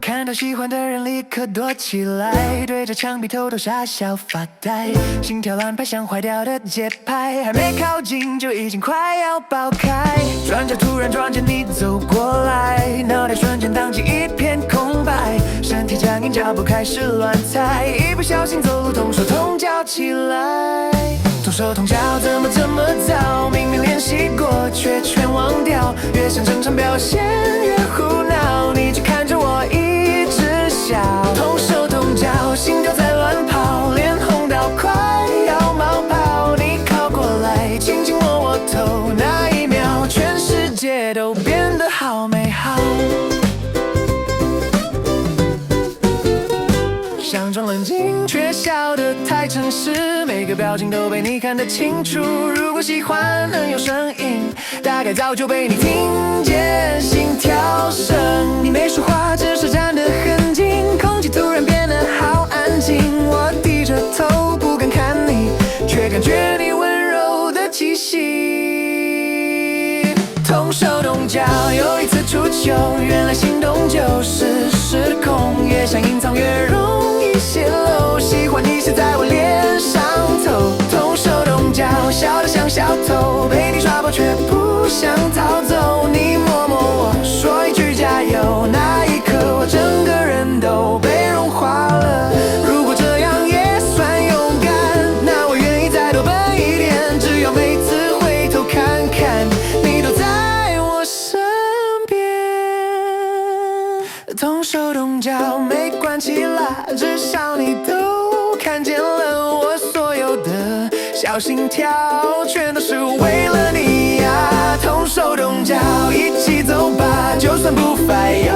看到喜欢的人立刻躲起来，对着墙壁偷偷傻笑发呆，心跳乱拍像坏掉的节拍，还没靠近就已经快要爆开。转角突然撞见你走过来，脑袋瞬间当起一片空白，身体僵硬，脚步开始乱踩，一不小心走路同手同脚起来。同手同脚怎么这么糟？明明练习过却全忘掉，越想正常表现越胡闹，你却看着我一直笑。同手同脚，心跳在乱跑，脸红到快要冒泡，你靠过来轻轻摸我头，那一秒全世界都变得好美好。想装冷静，却笑得太诚实，每个表情都被你看得清楚。如果喜欢很有声音，大概早就被你听见心跳声。你没说话，只是站得很近，空气突然变得好安静。我低着头不敢看你，却感觉你温柔的气息。同手同脚，又一次触球，原来心动就是失控，越想隐藏越容易泄露，喜欢你写在我脸上头。同手同脚，笑得像小偷，被你抓包却不想逃走，你摸摸我，说一句加油，那一刻我整个人都被融化了。如果这样也算勇敢，那我愿意再多奔一点，只要每次回头看看你都在我身边。同手同脚没关系啦，至少你都看见了，我所有的小心跳全都是为了你呀。同手同脚一起走吧，就算不 fire